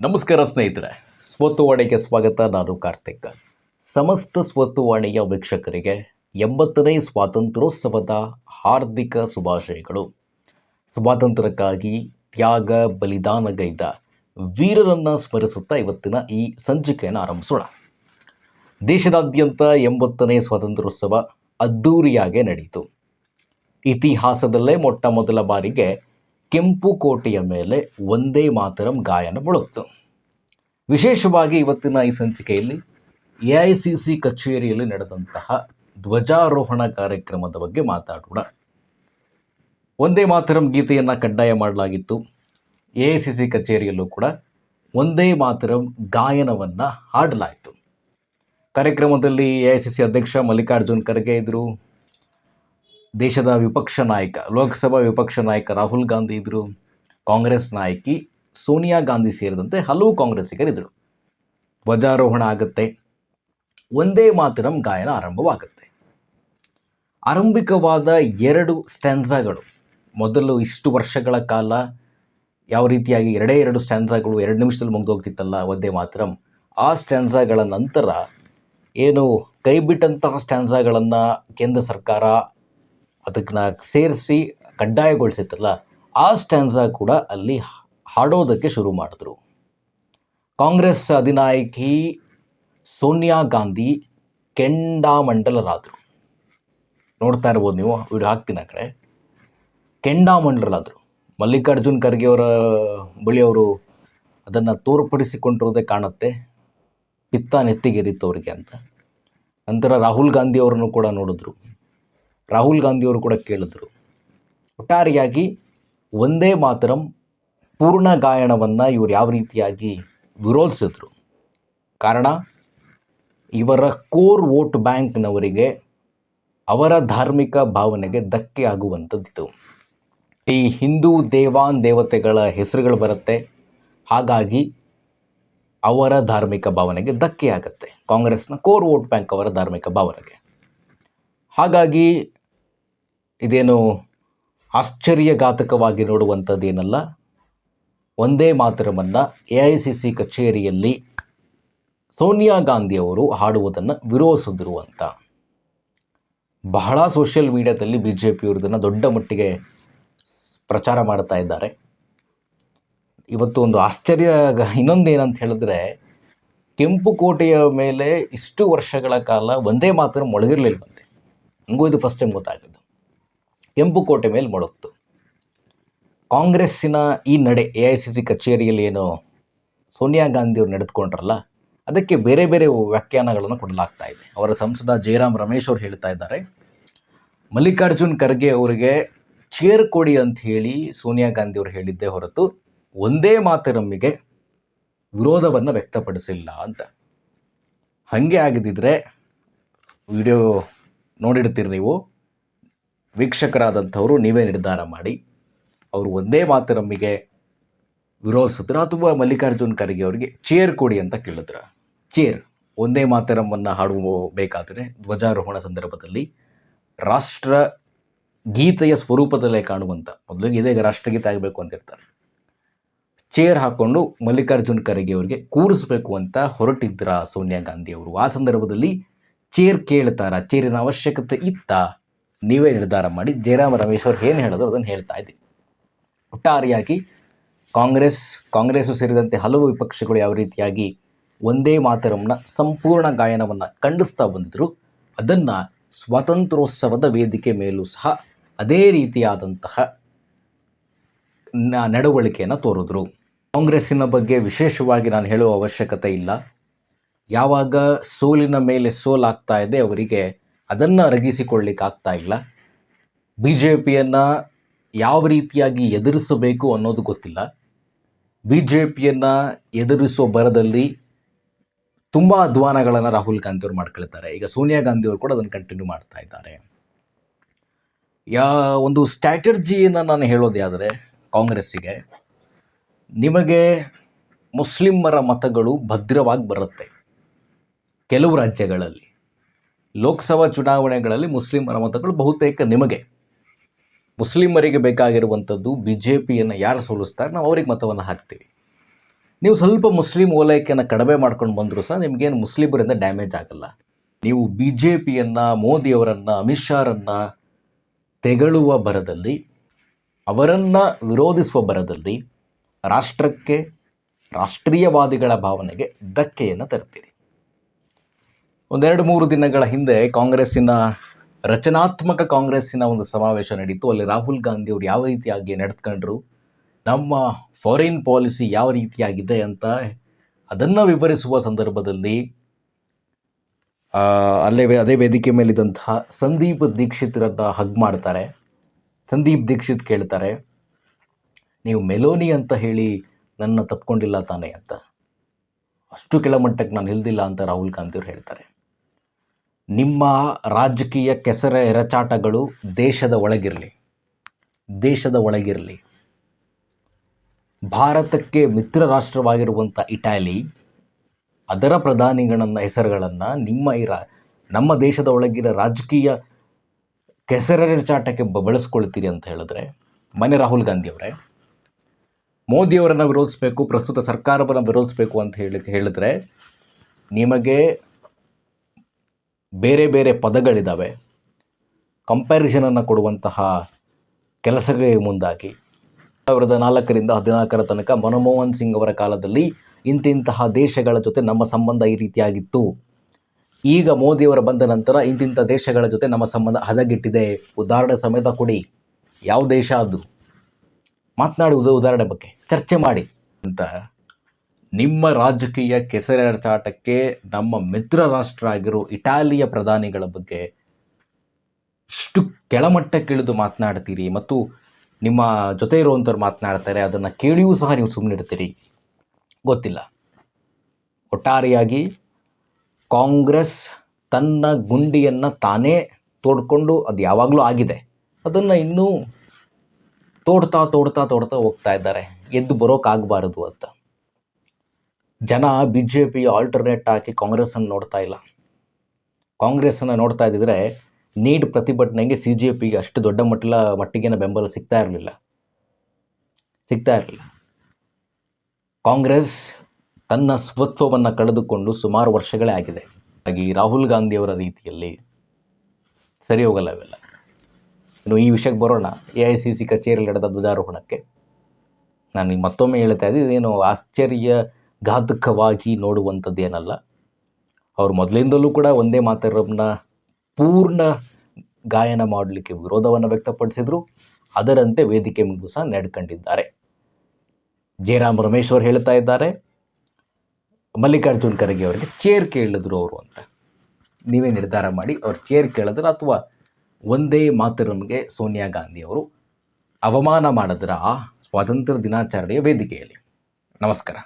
ನಮಸ್ಕಾರ ಸ್ನೇಹಿತರೆ, ಸ್ವತ್ತುವಾಣಿಗೆ ಸ್ವಾಗತ. ನಾನು ಕಾರ್ತಿಕ್. ಸಮಸ್ತ ಸ್ವತ್ತುವಾಣಿಯ ವೀಕ್ಷಕರಿಗೆ 80ನೇ ಸ್ವಾತಂತ್ರ್ಯೋತ್ಸವದ ಹಾರ್ದಿಕ ಶುಭಾಶಯಗಳು. ಸ್ವಾತಂತ್ರ್ಯಕ್ಕಾಗಿ ತ್ಯಾಗ ಬಲಿದಾನಗೈದ ವೀರರನ್ನು ಸ್ಮರಿಸುತ್ತಾ ಇವತ್ತಿನ ಈ ಸಂಚಿಕೆಯನ್ನು ಆರಂಭಿಸೋಣ. ದೇಶದಾದ್ಯಂತ 80ನೇ ಸ್ವಾತಂತ್ರ್ಯೋತ್ಸವ ಅದ್ಧೂರಿಯಾಗಿ ನಡೆಯಿತು. ಇತಿಹಾಸದಲ್ಲೇ ಮೊಟ್ಟ ಮೊದಲ ಬಾರಿಗೆ ಕೆಂಪು ಕೋಟೆಯ ಮೇಲೆ ವಂದೇ ಮಾತರಂ ಗಾಯನ ಮೊಳಗಿತು. ವಿಶೇಷವಾಗಿ ಇವತ್ತಿನ ಈ ಸಂಚಿಕೆಯಲ್ಲಿ AICC ಕಚೇರಿಯಲ್ಲಿ ನಡೆದಂತಹ ಧ್ವಜಾರೋಹಣ ಕಾರ್ಯಕ್ರಮದ ಬಗ್ಗೆ ಮಾತಾಡೋಣ. ವಂದೇ ಮಾತರಂ ಗೀತೆಯನ್ನು ಕಡ್ಡಾಯ ಮಾಡಲಾಗಿತ್ತು. AICC ಕಚೇರಿಯಲ್ಲೂ ಕೂಡ ವಂದೇ ಮಾತರಂ ಗಾಯನವನ್ನು ಹಾಡಲಾಯಿತು. ಕಾರ್ಯಕ್ರಮದಲ್ಲಿ AICC ಅಧ್ಯಕ್ಷ ಮಲ್ಲಿಕಾರ್ಜುನ್ ಖರ್ಗೆ ಇದ್ದರು. ದೇಶದ ವಿಪಕ್ಷ ನಾಯಕ, ಲೋಕಸಭಾ ವಿಪಕ್ಷ ನಾಯಕ ರಾಹುಲ್ ಗಾಂಧಿ ಇದ್ದರು. ಕಾಂಗ್ರೆಸ್ ನಾಯಕಿ ಸೋನಿಯಾ ಗಾಂಧಿ ಸೇರಿದಂತೆ ಹಲವು ಕಾಂಗ್ರೆಸ್ಸಿಗರಿದ್ದರು. ಧ್ವಜಾರೋಹಣ ಆಗುತ್ತೆ, ವಂದೇ ಮಾತರಂ ಗಾಯನ ಆರಂಭವಾಗುತ್ತೆ. ಆರಂಭಿಕವಾದ 2 ಸ್ಟ್ಯಾನ್ಸಾಗಳು, ಮೊದಲು ಇಷ್ಟು ವರ್ಷಗಳ ಕಾಲ ಯಾವ ರೀತಿಯಾಗಿ 2 ಸ್ಟ್ಯಾನ್ಸಾಗಳು 2 ನಿಮಿಷದಲ್ಲಿ ಮುಗಿದೋಗ್ತಿತ್ತಲ್ಲ ವಂದೇ ಮಾತರಂ, ಆ ಸ್ಟ್ಯಾನ್ಸಾಗಳ ನಂತರ ಏನು ಕೈ ಬಿಟ್ಟಂತಹ ಸ್ಟ್ಯಾನ್ಸಾಗಳನ್ನು ಕೇಂದ್ರ ಸರ್ಕಾರ ಅದಕ್ಕೆ ಸೇರಿಸಿ ಕಡ್ಡಾಯಗೊಳಿಸಿತ್ತಲ್ಲ, ಆ ಸ್ಟ್ಯಾನ್ಸಾ ಕೂಡ ಅಲ್ಲಿ ಹಾಡೋದಕ್ಕೆ ಶುರು ಮಾಡಿದ್ರು. ಕಾಂಗ್ರೆಸ್ ಅಧಿನಾಯಕಿ ಸೋನಿಯಾ ಗಾಂಧಿ ಕೆಂಡಾಮಂಡಲರಾದರು. ನೋಡ್ತಾ ಇರ್ಬೋದು ನೀವು, ವಿಡಿಯೋ ಹಾಕ್ತೀನಿ ಆ ಕಡೆ. ಕೆಂಡಾಮಂಡಲರಾದರು. ಮಲ್ಲಿಕಾರ್ಜುನ್ ಖರ್ಗೆ ಅವರ ಬಳಿ ಅವರು ಅದನ್ನು ತೋರ್ಪಡಿಸಿಕೊಂಡಿರೋದೇ ಕಾಣುತ್ತೆ, ಪಿತ್ತ ನೆತ್ತಿಗೇರಿತ್ತು ಅವರಿಗೆ ಅಂತ. ನಂತರ ರಾಹುಲ್ ಗಾಂಧಿ ಅವರನ್ನು ಕೂಡ ನೋಡಿದ್ರು. ರಾಹುಲ್ ಗಾಂಧಿಯವರು ಕೂಡ ಕೇಳಿದ್ರು. ಒಟ್ಟಾರೆಯಾಗಿ ವಂದೇ ಮಾತರಂ ಪೂರ್ಣ ಗಾಯನವನ್ನು ಇವರು ಯಾವ ರೀತಿಯಾಗಿ ವಿರೋಧಿಸಿದ್ರು. ಕಾರಣ, ಇವರ ಕೋರ್ ವೋಟ್ ಬ್ಯಾಂಕ್ನವರಿಗೆ ಅವರ ಧಾರ್ಮಿಕ ಭಾವನೆಗೆ ಧಕ್ಕೆ ಆಗುವಂಥದ್ದಿತ್ತು. ಈ ಹಿಂದೂ ದೇವತೆಗಳ ಹೆಸರುಗಳು ಬರುತ್ತೆ, ಹಾಗಾಗಿ ಅವರ ಧಾರ್ಮಿಕ ಭಾವನೆಗೆ ಧಕ್ಕೆ ಆಗುತ್ತೆ. ಕಾಂಗ್ರೆಸ್ನ ಕೋರ್ ವೋಟ್ ಬ್ಯಾಂಕ್ ಅವರ ಧಾರ್ಮಿಕ ಭಾವನೆಗೆ. ಹಾಗಾಗಿ ಇದೇನು ಆಶ್ಚರ್ಯಘಾತಕವಾಗಿ ನೋಡುವಂಥದ್ದೇನಲ್ಲ. ವಂದೇ ಮಾತರಮನ್ನು AICC ಕಚೇರಿಯಲ್ಲಿ ಸೋನಿಯಾ ಗಾಂಧಿಯವರು ಹಾಡುವುದನ್ನು ವಿರೋಧಿಸಿದ್ರು ಅಂತ ಬಹಳ ಸೋಷಿಯಲ್ ಮೀಡಿಯಾದಲ್ಲಿ BJP ಇದನ್ನು ದೊಡ್ಡ ಮಟ್ಟಿಗೆ ಪ್ರಚಾರ ಮಾಡ್ತಾ ಇದ್ದಾರೆ. ಇವತ್ತು ಒಂದು ಆಶ್ಚರ್ಯ ಇನ್ನೊಂದೇನಂತ ಹೇಳಿದ್ರೆ, ಕೆಂಪು ಕೋಟೆಯ ಮೇಲೆ ಇಷ್ಟು ವರ್ಷಗಳ ಕಾಲ ವಂದೇ ಮಾತರಂ ಮೊಳಗಿರಲಿಲ್ವಂತೆ. ನನಗೂ ಇದು ಫಸ್ಟ್ ಟೈಮ್ ಗೊತ್ತಾಗಿದ್ದು. ಕೆಂಪು ಕೋಟೆ ಮೇಲೆ ಮೊಳಗ್ತು. ಕಾಂಗ್ರೆಸ್ಸಿನ ಈ ನಡೆ AICC ಕಚೇರಿಯಲ್ಲಿ ಏನು ಸೋನಿಯಾ ಗಾಂಧಿಯವರು ನಡೆದುಕೊಂಡ್ರಲ್ಲ, ಅದಕ್ಕೆ ಬೇರೆ ಬೇರೆ ವ್ಯಾಖ್ಯಾನಗಳನ್ನು ಕೊಡಲಾಗ್ತಾ ಇದೆ. ಅವರ ಸಂಸದ ಜಯರಾಮ್ ರಮೇಶ್ ಅವರು ಹೇಳ್ತಾ ಇದ್ದಾರೆ, ಮಲ್ಲಿಕಾರ್ಜುನ್ ಖರ್ಗೆ ಅವರಿಗೆ ಚೇರ್ ಕೊಡಿ ಅಂತ ಹೇಳಿ ಸೋನಿಯಾ ಗಾಂಧಿಯವರು ಹೇಳಿದ್ದೇ ಹೊರತು ವಂದೇ ಮಾತರಮ್ಮಿಗೆ ವಿರೋಧವನ್ನು ವ್ಯಕ್ತಪಡಿಸಿಲ್ಲ ಅಂತ. ಹಾಗೆ ಆಗಿದ್ದಿದ್ರೆ ವಿಡಿಯೋ ನೋಡಿರ್ತೀರಿ ನೀವು, ವೀಕ್ಷಕರಾದಂಥವರು ನೀವೇ ನಿರ್ಧಾರ ಮಾಡಿ, ಅವರು ವಂದೇ ಮಾತರಮ್ಮಿಗೆ ವಿರೋಧಿಸಿದ್ರ ಅಥವಾ ಮಲ್ಲಿಕಾರ್ಜುನ್ ಖರ್ಗೆ ಅವರಿಗೆ ಚೇರ್ ಕೊಡಿ ಅಂತ ಕೇಳಿದ್ರ. ಚೇರ್, ವಂದೇ ಮಾತರಮ್ಮನ್ನು ಹಾಡಬೇಕಾದರೆ ಧ್ವಜಾರೋಹಣ ಸಂದರ್ಭದಲ್ಲಿ ರಾಷ್ಟ್ರ ಗೀತೆಯ ಸ್ವರೂಪದಲ್ಲೇ ಕಾಣುವಂಥ, ಮೊದಲಿಗೆ ಇದೇ ರಾಷ್ಟ್ರಗೀತೆ ಆಗಬೇಕು ಅಂತ ಇರ್ತಾರೆ, ಚೇರ್ ಹಾಕ್ಕೊಂಡು ಮಲ್ಲಿಕಾರ್ಜುನ್ ಖರ್ಗೆ ಅವರಿಗೆ ಕೂರಿಸ್ಬೇಕು ಅಂತ ಹೊರಟಿದ್ರ ಸೋನಿಯಾ ಗಾಂಧಿಯವರು. ಆ ಸಂದರ್ಭದಲ್ಲಿ ಚೇರ್ ಕೇಳ್ತಾರ, ಚೇರಿನ ಅವಶ್ಯಕತೆ ಇತ್ತ, ನೀವೇ ನಿರ್ಧಾರ ಮಾಡಿ. ಜಯರಾಮ್ ರಮೇಶ್ ಅವರು ಏನು ಹೇಳಿದ್ರು ಅದನ್ನು ಹೇಳ್ತಾ ಇದ್ದೀವಿ. ಒಟ್ಟಾರೆಯಾಗಿ ಕಾಂಗ್ರೆಸ್ಸು ಸೇರಿದಂತೆ ಹಲವು ವಿಪಕ್ಷಗಳು ಯಾವ ರೀತಿಯಾಗಿ ವಂದೇ ಮಾತರಂನ ಸಂಪೂರ್ಣ ಗಾಯನವನ್ನು ಖಂಡಿಸ್ತಾ ಬಂದಿದ್ರು, ಅದನ್ನು ಸ್ವಾತಂತ್ರ್ಯೋತ್ಸವದ ವೇದಿಕೆ ಮೇಲೂ ಸಹ ಅದೇ ರೀತಿಯಾದಂತಹ ನಡವಳಿಕೆಯನ್ನು ತೋರಿದ್ರು. ಕಾಂಗ್ರೆಸ್ಸಿನ ಬಗ್ಗೆ ವಿಶೇಷವಾಗಿ ನಾನು ಹೇಳುವ ಅವಶ್ಯಕತೆ ಇಲ್ಲ. ಯಾವಾಗ ಸೋಲಿನ ಮೇಲೆ ಸೋಲಾಗ್ತಾ ಇದೆ ಅವರಿಗೆ ಅದನ್ನು ಅರಗಿಸಿಕೊಳ್ಳಿಕ್ಕಾಗ್ತಾ ಇಲ್ಲ. BJPಯನ್ನು ಯಾವ ರೀತಿಯಾಗಿ ಎದುರಿಸಬೇಕು ಅನ್ನೋದು ಗೊತ್ತಿಲ್ಲ. BJPಯನ್ನು ಎದುರಿಸುವ ಭರದಲ್ಲಿ ತುಂಬ ಅಧ್ವಾನಗಳನ್ನು ರಾಹುಲ್ ಗಾಂಧಿಯವರು ಮಾಡ್ಕೊಳ್ತಾರೆ. ಈಗ ಸೋನಿಯಾ ಗಾಂಧಿಯವರು ಕೂಡ ಅದನ್ನು ಕಂಟಿನ್ಯೂ ಮಾಡ್ತಾ ಇದ್ದಾರೆ. ಒಂದು ಸ್ಟ್ರಾಟರ್ಜಿಯನ್ನು ನಾನು ಹೇಳೋದಾದರೆ ಕಾಂಗ್ರೆಸ್ಸಿಗೆ, ನಿಮಗೆ ಮುಸ್ಲಿಮರ ಮತಗಳು ಭದ್ರವಾಗಿ ಬರುತ್ತೆ. ಕೆಲವು ರಾಜ್ಯಗಳಲ್ಲಿ ಲೋಕಸಭಾ ಚುನಾವಣೆಗಳಲ್ಲಿ ಮುಸ್ಲಿಮರ ಮತಗಳು ಬಹುತೇಕ ನಿಮಗೆ. ಮುಸ್ಲಿಮರಿಗೆ ಬೇಕಾಗಿರುವಂಥದ್ದು BJPಯನ್ನು ಯಾರು ಸೋಲಿಸ್ತಾರೆ ನಾವು ಅವ್ರಿಗೆ ಮತವನ್ನು ಹಾಕ್ತೀವಿ. ನೀವು ಸ್ವಲ್ಪ ಮುಸ್ಲಿಂ ಓಲೈಕೆಯನ್ನು ಕಡಿಮೆ ಮಾಡ್ಕೊಂಡು ಬಂದರೂ ಸಹ ನಿಮಗೇನು ಮುಸ್ಲಿಮರಿಂದ ಡ್ಯಾಮೇಜ್ ಆಗಲ್ಲ. ನೀವು ಬಿ ಜೆ ಪಿಯನ್ನು, ಮೋದಿಯವರನ್ನು, ಅಮಿತ್ ಶಾರನ್ನು ತೆಗಳುವ ಭರದಲ್ಲಿ, ಅವರನ್ನು ವಿರೋಧಿಸುವ ಭರದಲ್ಲಿ ರಾಷ್ಟ್ರಕ್ಕೆ, ರಾಷ್ಟ್ರೀಯವಾದಿಗಳ ಭಾವನೆಗೆ ಧಕ್ಕೆಯನ್ನು ತರ್ತೀರಿ. 1-2-3 ದಿನಗಳ ಹಿಂದೆ ರಚನಾತ್ಮಕ ಕಾಂಗ್ರೆಸ್ಸಿನ ಒಂದು ಸಮಾವೇಶ ನಡೀತು. ಅಲ್ಲಿ ರಾಹುಲ್ ಗಾಂಧಿ ಅವರು ಯಾವ ರೀತಿಯಾಗಿ ನಡೆದುಕೊಂಡ್ರು, ನಮ್ಮ ಫಾರಿನ್ ಪಾಲಿಸಿ ಯಾವ ರೀತಿಯಾಗಿದೆ ಅಂತ ಅದನ್ನು ವಿವರಿಸುವ ಸಂದರ್ಭದಲ್ಲಿ ಅದೇ ವೇದಿಕೆ ಮೇಲಿದ್ದಂತಹ ಸಂದೀಪ್ ದೀಕ್ಷಿತ್ರನ್ನು ಹಗ್ ಮಾಡ್ತಾರೆ. ಸಂದೀಪ್ ದೀಕ್ಷಿತ್ ಕೇಳ್ತಾರೆ, ನೀವು ಮೆಲೋನಿ ಅಂತ ಹೇಳಿ ನನ್ನ ತಪ್ಕೊಂಡಿಲ್ಲ ತಾನೇ ಅಂತ. ಅಷ್ಟು ಕೆಳಮಟ್ಟಕ್ಕೆ ನಾನು ಇಲ್ದಿಲ್ಲ ಅಂತ ರಾಹುಲ್ ಗಾಂಧಿ ಅವರು ಹೇಳ್ತಾರೆ. ನಿಮ್ಮ ರಾಜಕೀಯ ಕೆಸರ ಎರಚಾಟಗಳು ದೇಶದ ಒಳಗಿರಲಿ. ಭಾರತಕ್ಕೆ ಮಿತ್ರ ರಾಷ್ಟ್ರವಾಗಿರುವಂಥ ಇಟಾಲಿ, ಅದರ ಹೆಸರುಗಳನ್ನು ನಮ್ಮ ದೇಶದ ಒಳಗಿನ ರಾಜಕೀಯ ಕೆಸರೆರಚಾಟಕ್ಕೆ ಬಳಸ್ಕೊಳ್ತೀರಿ ಅಂತ ಹೇಳಿದ್ರೆ, ಮನೆ ರಾಹುಲ್ ಗಾಂಧಿ ಅವರೇ, ಮೋದಿಯವರನ್ನು ವಿರೋಧಿಸಬೇಕು, ಪ್ರಸ್ತುತ ಸರ್ಕಾರವನ್ನು ವಿರೋಧಿಸಬೇಕು ಅಂತ ಹೇಳಿದ್ರೆ ನಿಮಗೆ ಬೇರೆ ಬೇರೆ ಪದಗಳಿದ್ದಾವೆ. ಕಂಪ್ಯಾರಿಸನನ್ನು ಕೊಡುವಂತಹ ಕೆಲಸಗಳಿಗೆ ಮುಂದಾಗಿ 2004ರಿಂದ 2014 ತನಕ ಮನಮೋಹನ್ ಸಿಂಗ್ ಅವರ ಕಾಲದಲ್ಲಿ ಇಂತಿಂತಹ ದೇಶಗಳ ಜೊತೆ ನಮ್ಮ ಸಂಬಂಧ ಈ ರೀತಿಯಾಗಿತ್ತು, ಈಗ ಮೋದಿಯವರ ಬಂದ ನಂತರ ಇಂತಿಂಥ ದೇಶಗಳ ಜೊತೆ ನಮ್ಮ ಸಂಬಂಧ ಹದಗೆಟ್ಟಿದೆ, ಉದಾಹರಣೆ ಸಮೇತ ಕೊಡಿ, ಯಾವ ದೇಶ ಅದು, ಮಾತನಾಡುವುದು ಉದಾಹರಣೆ ಬಗ್ಗೆ ಚರ್ಚೆ ಮಾಡಿ ಅಂತ ನಿಮ್ಮ ರಾಜಕೀಯ ಕೆಸರೆರಚಾಟಕ್ಕೆ ನಮ್ಮ ಮಿತ್ರ ರಾಷ್ಟ್ರ ಆಗಿರೋ ಇಟಾಲಿಯ ಪ್ರಧಾನಿಗಳ ಬಗ್ಗೆ ಇಷ್ಟು ಕೆಳಮಟ್ಟಕ್ಕಿಳಿದು ಮಾತನಾಡ್ತೀರಿ ಮತ್ತು ನಿಮ್ಮ ಜೊತೆ ಇರುವಂಥವ್ರು ಮಾತನಾಡ್ತಾರೆ, ಅದನ್ನು ಕೇಳಿಯೂ ಸಹ ನೀವು ಸುಮ್ಮನಿರ್ತೀರಿ. ಗೊತ್ತಿಲ್ಲ. ಒಟ್ಟಾರೆಯಾಗಿ ಕಾಂಗ್ರೆಸ್ ತನ್ನ ಗುಂಡಿಯನ್ನು ತಾನೇ ತೋಡ್ಕೊಂಡು, ಅದು ಯಾವಾಗಲೂ ಆಗಿದೆ, ಅದನ್ನು ಇನ್ನೂ ತೋಡ್ತಾ ಹೋಗ್ತಾ ಇದ್ದಾರೆ. ಎದ್ದು ಬರೋಕ್ಕಾಗಬಾರದು ಅಂತ ಜನ ಬಿ ಜೆ ಪಿಯ ಆಲ್ಟರ್ನೇಟ್ ಹಾಕಿ ಕಾಂಗ್ರೆಸ್ಸನ್ನು ನೋಡ್ತಾ ಇಲ್ಲ. ಕಾಂಗ್ರೆಸ್ಸನ್ನು ನೋಡ್ತಾ ಇದ್ದಿದ್ರೆ ನೀಟ್ ಪ್ರತಿಭಟನೆಗೆ CJPಗೆ ಅಷ್ಟು ದೊಡ್ಡ ಮಟ್ಟಿಗಿನ ಬೆಂಬಲ ಸಿಗ್ತಾ ಇರಲಿಲ್ಲ. ಕಾಂಗ್ರೆಸ್ ತನ್ನ ಸ್ವತ್ವವನ್ನು ಕಳೆದುಕೊಂಡು ಸುಮಾರು ವರ್ಷಗಳೇ ಆಗಿದೆ. ಹಾಗಾಗಿ ರಾಹುಲ್ ಗಾಂಧಿಯವರ ರೀತಿಯಲ್ಲಿ ಸರಿ ಹೋಗಲ್ಲ ಇವೆಲ್ಲ. ಇನ್ನು ಈ ವಿಷಯಕ್ಕೆ ಬರೋಣ. AICC ಕಚೇರಿಯಲ್ಲಿ ನಡೆದ ಧ್ವಜಾರೋಹಣಕ್ಕೆ ನಾನು ಮತ್ತೊಮ್ಮೆ ಹೇಳ್ತಾ ಇದ್ದೀನಿ, ಇದೇನು ಆಶ್ಚರ್ಯಘಾತಕವಾಗಿ ನೋಡುವಂಥದ್ದೇನಲ್ಲ. ಅವರು ಮೊದಲಿಂದಲೂ ಕೂಡ ಒಂದೇ ಮಾತರನ್ನ ಪೂರ್ಣ ಗಾಯನ ಮಾಡಲಿಕ್ಕೆ ವಿರೋಧವನ್ನು ವ್ಯಕ್ತಪಡಿಸಿದರು. ಅದರಂತೆ ವೇದಿಕೆ ಮುಂದೆ ಸಹ ನಡ್ಕೊಂಡಿದ್ದಾರೆ. ಜಯರಾಮ್ ರಮೇಶ್ ಅವರು ಹೇಳ್ತಾ ಇದ್ದಾರೆ, ಮಲ್ಲಿಕಾರ್ಜುನ್ ಖರ್ಗೆ ಅವರಿಗೆ ಚೇರ್ ಕೇಳಿದ್ರು ಅವರು ಅಂತ. ನೀವೇ ನಿರ್ಧಾರ ಮಾಡಿ, ಅವ್ರು ಚೇರ್ ಕೇಳಿದ್ರೆ ಅಥವಾ ಒಂದೇ ಮಾತರಮ್ಗೆ ಸೋನಿಯಾ ಗಾಂಧಿ ಅವರು ಅವಮಾನ ಮಾಡಿದ್ರ ಆ ಸ್ವಾತಂತ್ರ್ಯ ದಿನಾಚರಣೆಯ ವೇದಿಕೆಯಲ್ಲಿ. ನಮಸ್ಕಾರ.